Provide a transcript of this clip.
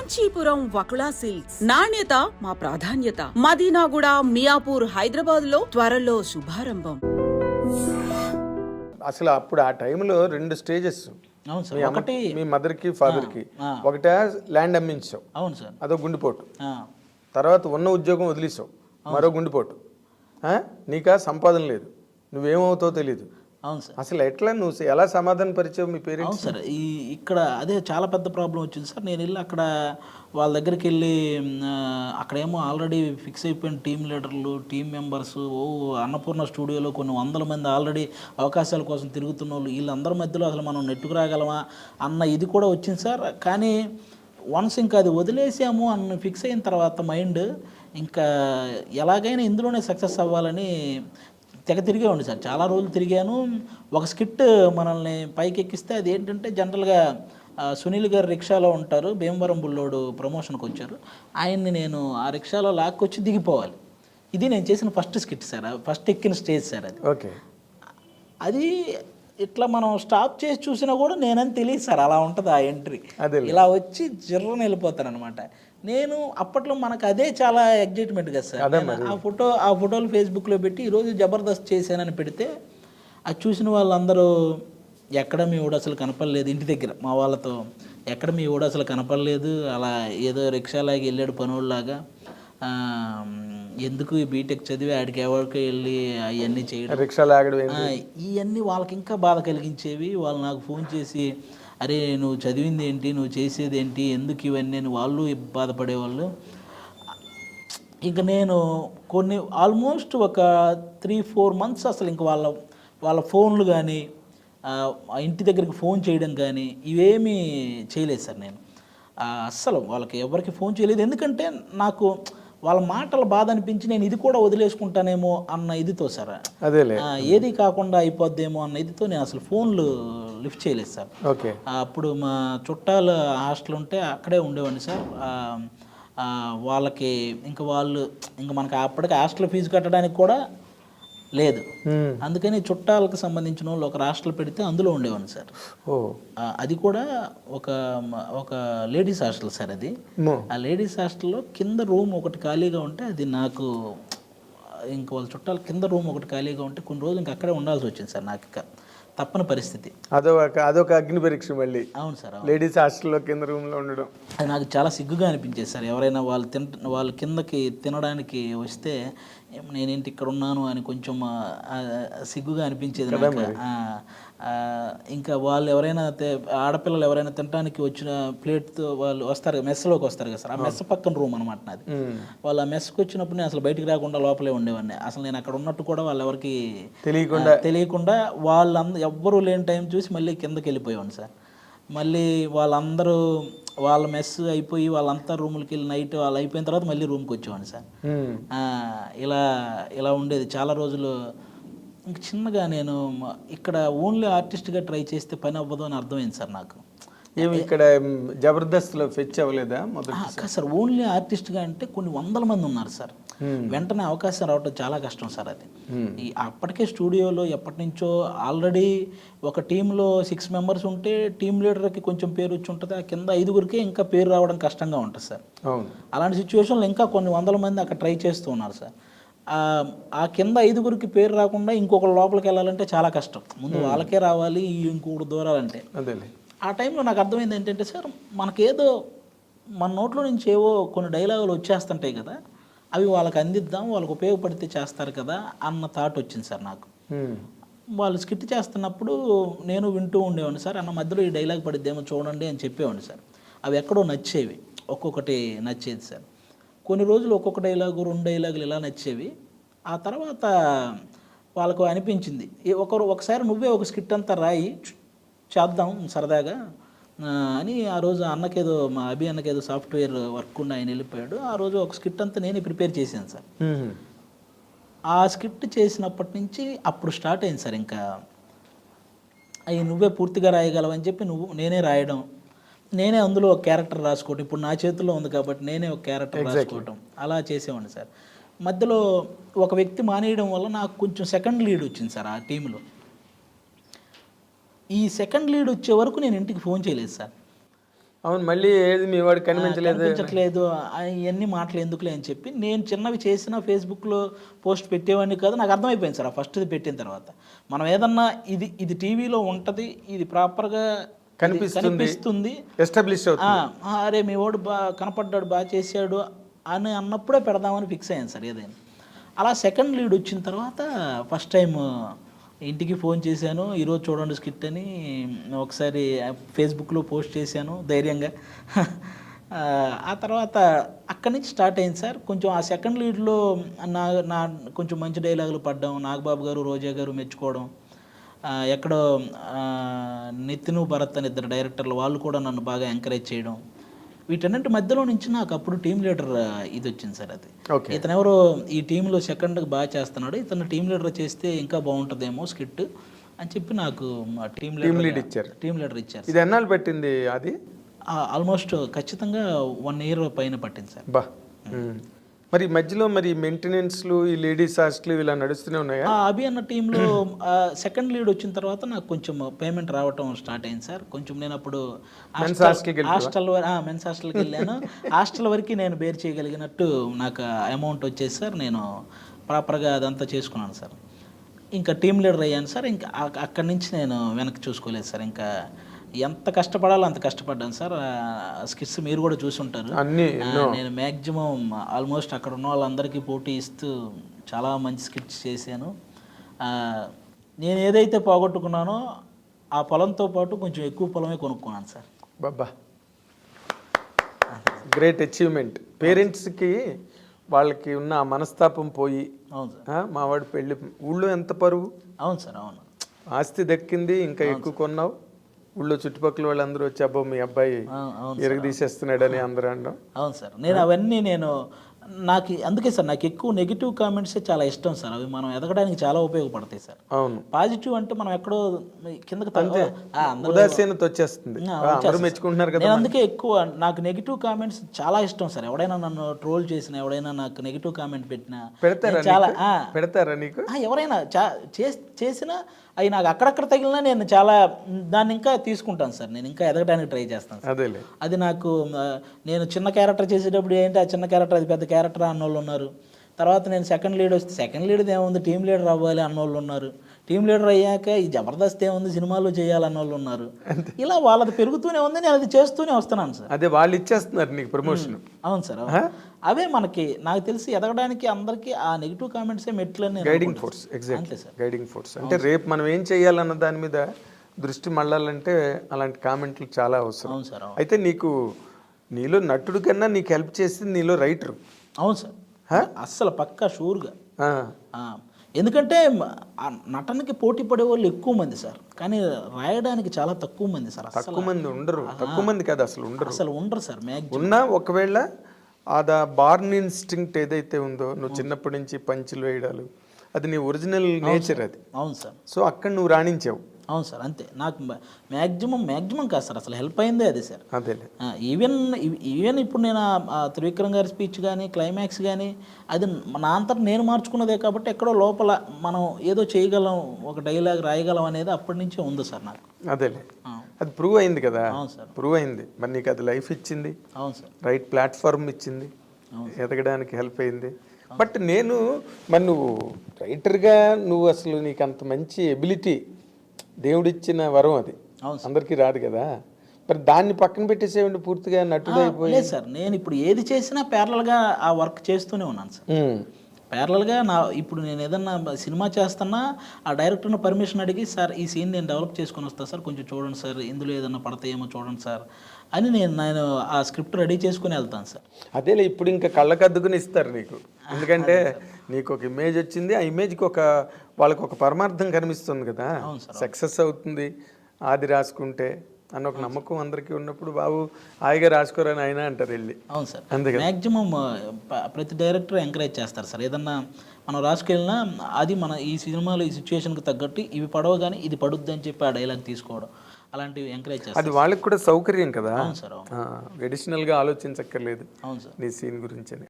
Kanchipuram Vakula silks నాణ్యత మా ప్రాధాన్యత. మదీనాగూడ, మియాపూర్, హైదరాబాద్ లో త్వరలో శుభారంభం. అసలు అప్పుడు ఆ టైంలో 2 స్టేజెస్. అవును సార్. ఒకటి మీ మదర్కి ఫాదర్కి ఒకటే ల్యాండ్ అమ్మించావు. అవును సార్. అదో గుండెపోటు. తర్వాత ఉన్న ఉద్యోగం వదిలేసావు, మరో గుండెపోటు. నీకా సంపాదన లేదు, నువ్వేమవుతావో తెలీదు. అవును సార్. అసలు ఎట్లా నువ్వు ఎలా సమాధాన పరిచావు మీ పేరెంట్స్? అవును సార్. ఇక్కడ అదే చాలా పెద్ద ప్రాబ్లం వచ్చింది సార్. నేను వెళ్ళి అక్కడ వాళ్ళ దగ్గరికి వెళ్ళి అక్కడేమో ఆల్రెడీ ఫిక్స్ అయిపోయిన టీం లీడర్లు, టీం మెంబర్స్, అన్నపూర్ణ స్టూడియోలో కొన్ని వందల మంది ఆల్రెడీ అవకాశాల కోసం తిరుగుతున్న వాళ్ళు, వీళ్ళందరి మధ్యలో అసలు మనం నెట్టుకు రాగలమా అన్న ఇది కూడా వచ్చింది సార్. కానీ వన్స్ ఇంకా అది వదిలేసాము అన్న ఫిక్స్ అయిన తర్వాత మైండ్ ఇంకా ఎలాగైనా ఇందులోనే సక్సెస్ అవ్వాలని తెగ తిరిగేవాడిని సార్. చాలా రోజులు తిరిగాను. ఒక స్కిట్ మనల్ని పైకి ఎక్కిస్తే అది ఏంటంటే జనరల్గా సునీల్ గారు రిక్షాలో ఉంటారు, భీమవరం బుల్లోడు ప్రమోషన్కి వచ్చారు, ఆయన్ని నేను ఆ రిక్షాలో లాక్కొచ్చి దిగిపోవాలి. ఇది నేను చేసిన ఫస్ట్ స్కిట్ సార్, ఫస్ట్ ఎక్కిన స్టేజ్ సార్ అది. ఓకే. అది ఇట్లా మనం స్టాప్ చేసి చూసినా కూడా నేనని తెలియదు సార్, అలా ఉంటుంది ఆ ఎంట్రీ. ఇలా వచ్చి జిర్రని వెళ్ళిపోతాను అనమాట. నేను అప్పట్లో మనకు అదే చాలా ఎగ్జైట్మెంట్ కదా సార్. ఆ ఫోటోలు ఫేస్బుక్లో పెట్టి ఈరోజు జబర్దస్త్ చేశానని పెడితే అది చూసిన వాళ్ళందరూ ఎక్కడ మీ ఊడు అసలు కనపడలేదు, ఇంటి దగ్గర మా వాళ్ళతో ఎక్కడ మీ ఊడు అసలు కనపడలేదు, అలా ఏదో రిక్షాలాగా వెళ్ళాడు పనుల్లాగా, ఎందుకు ఈ బీటెక్ చదివి ఆడికి ఎవరికి వెళ్ళి అవన్నీ చేయడం, ఇవన్నీ వాళ్ళకి ఇంకా బాధ కలిగించేవి. వాళ్ళు నాకు ఫోన్ చేసి అరే నువ్వు చదివింది ఏంటి, నువ్వు చేసేది ఏంటి, ఎందుకు ఇవన్నీ అని వాళ్ళు బాధపడేవాళ్ళు. ఇంకా నేను కొన్ని ఆల్మోస్ట్ ఒక 3-4 months అసలు ఇంక వాళ్ళ ఫోన్లు కానీ ఇంటి దగ్గరికి ఫోన్ చేయడం కానీ ఇవేమీ చేయలేదు సార్. నేను అస్సలు వాళ్ళకి ఎవరికి ఫోన్ చేయలేదు. ఎందుకంటే నాకు వాళ్ళ మాటల బాధ అనిపించి నేను ఇది కూడా వదిలేసుకుంటానేమో అన్న ఇదితో సార్, ఏది కాకుండా అయిపోద్దేమో అన్న ఇదితో నేను అసలు ఫోన్లు లిఫ్ట్ చేయలేదు సార్. ఓకే. అప్పుడు మా చుట్టాలు హాస్టల్ ఉంటే అక్కడే ఉండేవాడిని సార్. వాళ్ళకి ఇంకా మనకి అప్పటికి హాస్టల్ ఫీజు కట్టడానికి కూడా లేదు, అందుకని చుట్టాలకు సంబంధించిన వాళ్ళు ఒక హాస్టల్ పెడితే అందులో ఉండేవాడిని సార్. అది కూడా ఒక లేడీస్ హాస్టల్ సార్. అది ఆ లేడీస్ హాస్టల్లో కింద రూమ్ ఒకటి ఖాళీగా ఉంటే అది నాకు ఇంక వాళ్ళ చుట్టాలు కింద రూమ్ ఒకటి ఖాళీగా ఉంటే కొన్ని రోజులు ఇంక అక్కడే ఉండాల్సి వచ్చింది సార్. నాకు ఇక తప్పని పరిస్థితి. అదొక అగ్ని పరీక్ష మళ్ళీ. అవును సార్. లేడీస్ హాస్టల్లో కింద రూమ్లో ఉండడం అది నాకు చాలా సిగ్గుగా అనిపించేది సార్. ఎవరైనా వాళ్ళు కిందకి తినడానికి వస్తే నేనేంటి ఇక్కడ ఉన్నాను అని కొంచెం సిగ్గుగా అనిపించేది నాకు. ఇంకా వాళ్ళు ఎవరైనా ఆడపిల్లలు ఎవరైనా తినడానికి వచ్చిన ప్లేట్తో వాళ్ళు వస్తారు, మెస్లోకి వస్తారు కదా సార్. ఆ మెస్ పక్కన రూమ్ అనమాట నాది. వాళ్ళు ఆ మెస్కి వచ్చినప్పుడు నేను అసలు బయటికి రాకుండా లోపలే ఉండేవాడిని. అసలు నేను అక్కడ ఉన్నట్టు కూడా వాళ్ళు ఎవరికి తెలియకుండా వాళ్ళందరూ ఎవ్వరూ లేని టైం చూసి మళ్ళీ కిందకి వెళ్ళిపోయేవాడిని సార్. మళ్ళీ వాళ్ళందరూ వాళ్ళ మెస్ అయిపోయి వాళ్ళంతా రూములకి వెళ్ళి నైట్ వాళ్ళు అయిపోయిన తర్వాత మళ్ళీ రూమ్కి వచ్చేవాడిని సార్. ఇలా ఉండేది చాలా రోజులు. ఇంక చిన్నగా నేను ఇక్కడ ఓన్లీ ఆర్టిస్ట్గా ట్రై చేస్తే పని అవ్వదు అని అర్థమైంది సార్ నాకు. ఇక్కడ జబర్దస్త్లో ఫెచ్ అవ్వలేదా సార్? ఓన్లీ ఆర్టిస్ట్గా అంటే కొన్ని వందల మంది ఉన్నారు సార్. వెంటనే అవకాశం రావటం చాలా కష్టం సార్. అది అప్పటికే స్టూడియోలో ఎప్పటి నుంచో ఆల్రెడీ ఒక టీంలో 6 members ఉంటే టీం లీడర్కి కొంచెం పేరు వచ్చి ఉంటుంది, ఆ కింద 5గురికే ఇంకా పేరు రావడం కష్టంగా ఉంటుంది సార్. అలాంటి సిచ్యువేషన్లో ఇంకా కొన్ని వందల మంది అక్కడ ట్రై చేస్తూ ఉన్నారు సార్. ఆ కింద 5గురికి పేరు రాకుండా ఇంకొకరు లోపలికి వెళ్ళాలంటే చాలా కష్టం. ముందు వాళ్ళకే రావాలి, ఇంకొకటి దూరాలంటే. ఆ టైంలో నాకు అర్థమైంది ఏంటంటే సార్, మనకేదో మన నోట్లో నుంచి ఏవో కొన్ని డైలాగులు వచ్చేస్తుంటాయి కదా, అవి వాళ్ళకి అందిద్దాం, వాళ్ళకి ఉపయోగపడితే చేస్తారు కదా అన్న థాట్ వచ్చింది సార్ నాకు. వాళ్ళు స్కిట్ చేస్తున్నప్పుడు నేను వింటూ ఉండేవాడిని సార్. అన్న మధ్యలో ఈ డైలాగ్ పడిద్దేమో చూడండి అని చెప్పేవాడిని సార్. అవి ఎక్కడో నచ్చేవి, ఒక్కొక్కటి నచ్చేది సార్. కొన్ని రోజులు ఒక్కొక్క డైలాగు 2 డైలాగులు ఇలా నచ్చేవి. ఆ తర్వాత వాళ్ళకు అనిపించింది ఒకసారి నువ్వే ఒక స్కిట్ అంతా రాయి చేద్దాం సరదాగా అని. ఆ రోజు అన్నకేదో మా అభి అన్నకేదో సాఫ్ట్వేర్ వర్క్ ఉండి ఆయన వెళ్ళిపోయాడు. ఆ రోజు ఒక స్కిట్ అంతా నేనే ప్రిపేర్ చేశాను సార్. ఆ స్కిట్ చేసినప్పటి నుంచి అప్పుడు స్టార్ట్ అయింది సార్. ఇంకా అవి నువ్వే పూర్తిగా రాయగలవని చెప్పి నేనే రాయడం, నేనే అందులో ఒక క్యారెక్టర్ రాసుకోవటం. ఇప్పుడు నా చేతిలో ఉంది కాబట్టి నేనే ఒక క్యారెక్టర్ రాసుకోవటం, అలా చేసేవాడిని సార్. మధ్యలో ఒక వ్యక్తి మానేయడం వల్ల నాకు కొంచెం సెకండ్ లీడ్ వచ్చింది సార్ ఆ టీంలో. ఈ సెకండ్ లీడ్ వచ్చే వరకు నేను ఇంటికి ఫోన్ చేయలేదు సార్. అవును, మళ్ళీ ఏది మీ వాడు కనిపించట్లేదు ఇవన్నీ మాటలు ఎందుకులే అని చెప్పి నేను చిన్నవి చేసిన ఫేస్బుక్లో పోస్ట్ పెట్టేవాడిని కాదు. నాకు అర్థమైపోయింది సార్ ఆ ఫస్ట్ది పెట్టిన తర్వాత. మనం ఏదన్నా ఇది టీవీలో ఉంటుంది, ఇది ప్రాపర్గా కనిపిస్తుంది, ఎస్టాబ్లిష్ అవుతుంది, అరే మీ వాడు కనపడ్డాడు, బాగా చేశాడు అని అన్నప్పుడే పెడదామని ఫిక్స్ అయ్యాను సార్ ఏదైనా. అలా సెకండ్ లీడ్ వచ్చిన తర్వాత ఫస్ట్ టైం ఇంటికి ఫోన్ చేశాను, ఈరోజు చూడండి స్కిట్ అని ఒకసారి ఫేస్బుక్లో పోస్ట్ చేశాను ధైర్యంగా. ఆ తర్వాత అక్కడి నుంచి స్టార్ట్ అయింది సార్. కొంచెం ఆ సెకండ్ లీడ్లో నా కొంచెం మంచి డైలాగులు పడ్డం, నాగబాబు గారు, రోజా గారు మెచ్చుకోవడం, ఎక్కడో నితిన్ భరత్ అని ఇద్దరు డైరెక్టర్లు వాళ్ళు కూడా నన్ను బాగా ఎంకరేజ్ చేయడం, వీటన్నింటి మధ్యలో నుంచి నాకు అప్పుడు టీం లీడర్ ఇది వచ్చింది సార్. అది ఇతను ఎవరో ఈ టీంలో సెకండ్కి బాగా చేస్తున్నాడు, ఇతను టీం లీడర్ చేస్తే ఇంకా బాగుంటుందేమో స్కిట్ అని చెప్పి నాకు టీం లీడర్ ఇచ్చారు. ఇది ఎన్నాళ్ళు పెట్టింది? అది ఆల్మోస్ట్ ఖచ్చితంగా 1 year పైన పట్టింది సార్. బా, మరి మధ్యలో మరి మెయింటెనెన్స్లు, ఈ లేడీస్ హాస్టల్ ఇలా నడుస్తూనే ఉన్నాయా? అభి అన్న టీంలో సెకండ్ లీడ్ వచ్చిన తర్వాత నాకు కొంచెం పేమెంట్ రావటం స్టార్ట్ అయింది సార్. కొంచెం నేను అప్పుడు మెన్స్ హాస్టల్కి వెళ్ళాను. హాస్టల్ వరకు నేను బేర్ చేయగలిగినట్టు నాకు అమౌంట్ వచ్చేసి సార్ నేను ప్రాపర్గా అదంతా చేసుకున్నాను సార్. ఇంకా టీం లీడర్ అయ్యాను సార్. ఇంకా అక్కడి నుంచి నేను వెనక్కి చూసుకోలేదు సార్. ఇంకా ఎంత కష్టపడాలో అంత కష్టపడ్డాను సార్. స్కిట్స్ మీరు కూడా చూసుంటారు. నేను మ్యాక్సిమం ఆల్మోస్ట్ అక్కడ ఉన్న వాళ్ళందరికీ పోటీ ఇస్తూ చాలా మంచి స్కిట్స్ చేశాను. నేను ఏదైతే పోగొట్టుకున్నానో ఆ పొలంతో పాటు కొంచెం ఎక్కువ పొలమే కొనుక్కున్నాను సార్. బాబా, గ్రేట్ అచీవ్మెంట్. పేరెంట్స్కి వాళ్ళకి ఉన్న ఆ మనస్తాపం పోయి, అవును సార్, మావాడి పెళ్ళి ఊళ్ళో ఎంత పరువు. అవును సార్, అవును. ఆస్తి దక్కింది, ఇంకా ఎక్కువ కొన్నావు. ఊళ్ళో చుట్టుపక్కల వాళ్ళందరూ వచ్చి అబ్బో మీ అబ్బాయి ఎరగదీసేస్తున్నాడని అందరూ అనడం. అవును సార్, నేను అవన్నీ నాకు అందుకే సార్ నాకు ఎక్కువ నెగిటివ్ కామెంట్సే చాలా ఇష్టం సార్. అవి మనం ఎదగడానికి చాలా ఉపయోగపడతాయి సార్. అవును, పాజిటివ్ అంటే మనం ఎక్కడో కిందకి ఉదాసీనత వచ్చేస్తుంది, మెచ్చుకుంటున్నారు కదా. నేను అందుకే ఎక్కువ నాకు నెగిటివ్ కామెంట్స్ చాలా ఇష్టం సార్. ఎవడైనా నన్ను ట్రోల్ చేసినా, ఎవడైనా నాకు నెగిటివ్ కామెంట్ పెట్టినా పెడతారా నీకు? ఎవరైనా చేసినా అవి నాకు అక్కడక్కడ తగిలినా నేను చాలా దాన్ని ఇంకా తీసుకుంటాను సార్. నేను ఇంకా ఎదగడానికి ట్రై చేస్తాను సార్. అది నాకు నేను చిన్న క్యారెక్టర్ చేసేటప్పుడు ఏంటి ఆ చిన్న క్యారెక్టర్ అది పెద్ద క్యారెక్టర్ అన్నోళ్ళు ఉన్నారు. తర్వాత నేను సెకండ్ లీడ్ వస్తే సెకండ్ లీడ్ ఏముంది టీం లీడర్ అవ్వాలి అన్నోళ్ళు ఉన్నారు. టీం లీడర్ అయ్యాక ఈ జబర్దస్త్ ఏముంది సినిమాలో చేయాలన్న వాళ్ళు ఉన్నారు. ఇలా వాళ్ళది పెరుగుతూనే ఉంది, నేను అది చేస్తూనే వస్తున్నాను సార్. అదే వాళ్ళు ఇచ్చేస్తున్నారు నీకు ప్రమోషన్. అవును సార్, అవే మనకి నాకు తెలిసి ఎదగడానికి అందరికీ ఆ నెగిటివ్ కామెంట్సే మెట్లని guiding force. Exactly sir, guiding force. అంటే రేపు మనం ఏం చేయాలన్న దాని మీద దృష్టి మళ్ళాలంటే అలాంటి కామెంట్లు చాలా అవసరం. అవును సార్. అయితే నీలో నటుడు కన్నా నీకు హెల్ప్ చేసింది నీలో రైటర్. అవును సార్, అస్సలు పక్కా షూర్గా. ఎందుకంటే నటనకి పోటీ పడే వాళ్ళు ఎక్కువ మంది సార్, కానీ రాయడానికి చాలా తక్కువ మంది సార్. తక్కువ మంది ఉండరు, తక్కువ మంది కాదు అసలు ఉండరు సార్. ఉన్నా ఒకవేళ ఆ బార్న్ ఇన్స్టింక్ట్ ఏదైతే ఉందో, నువ్వు చిన్నప్పటి నుంచి పంచులు వేయడాలు, అది నీ ఒరిజినల్ నేచర్ అది. అవును సార్. సో అక్కడ నువ్వు రాణించావు. అవును సార్, అంతే. నాకు మ్యాక్సిమం కాదు సార్, అసలు హెల్ప్ అయిందే అది సార్. అదే ఈవెన్ ఇప్పుడు నేను త్రివిక్రమ్ గారి స్పీచ్ కానీ క్లైమాక్స్ కానీ అది నా అంతటా నేను మార్చుకున్నదే కాబట్టి ఎక్కడో లోపల మనం ఏదో చేయగలం, ఒక డైలాగ్ రాయగలం అనేది అప్పటి నుంచే ఉంది సార్ నాకు. అదేలే, అది ప్రూవ్ అయింది కదా. అవును సార్, ప్రూవ్ అయింది. మరి నీకు అది లైఫ్ ఇచ్చింది. అవును సార్, రైట్ ప్లాట్ఫామ్ ఇచ్చింది, ఎదగడానికి హెల్ప్ అయింది. బట్ మరి నువ్వు రైటర్గా నువ్వు అసలు నీకు అంత మంచి ఎబిలిటీ దేవుడిచ్చిన వరం అది, అందరికీ రాదు కదా. మరి దాన్ని పక్కన పెట్టేసేయండి, పూర్తిగా నటుడు అయిపోయి. సార్ నేను ఇప్పుడు ఏది చేసినా ప్యారలల్గా ఆ వర్క్ చేస్తూనే ఉన్నాను సార్. ప్యారలల్గా ఇప్పుడు నేను ఏదన్నా సినిమా చేస్తున్నా ఆ డైరెక్టర్ని పర్మిషన్ అడిగి, సార్ ఈ సీన్ నేను డెవలప్ చేసుకొని వస్తాను సార్, కొంచెం చూడండి సార్, ఇందులో ఏదన్నా పడతాయేమో చూడండి సార్ అని నేను ఆ స్క్రిప్ట్ రెడీ చేసుకుని వెళ్తాను సార్. అదేలే, ఇప్పుడు ఇంకా కళ్ళకద్దుకుని ఇస్తారు నీకు. ఎందుకంటే నీకు ఒక ఇమేజ్ వచ్చింది, ఆ ఇమేజ్కి వాళ్ళకి ఒక పరమార్థం కనిపిస్తుంది కదా, సక్సెస్ అవుతుంది ఆది రాసుకుంటే అన్న ఒక నమ్మకం అందరికీ ఉన్నప్పుడు, బాబు హాయిగా రాసుకోరని ఆయన అంటారు వెళ్ళి. అవును సార్, అందుకే మ్యాక్సిమం ప్రతి డైరెక్టర్ ఎంకరేజ్ చేస్తారు సార్. ఏదన్నా మనం రాసుకెళ్ళినా అది మన ఈ సినిమాలో ఈ సిచ్యువేషన్కి తగ్గట్టు ఇవి పడవ కానీ ఇది పడుద్ది అని చెప్పి ఆ డైలాగ్ తీసుకోవడం, అలాంటివి ఎంకరేజ్ చేస్తారు. అది వాళ్ళకి కూడా సౌకర్యం కదా. అవును సార్, అడిషనల్గా ఆలోచించక్కర్లేదు అవును సార్ నీ సీన్ గురించి.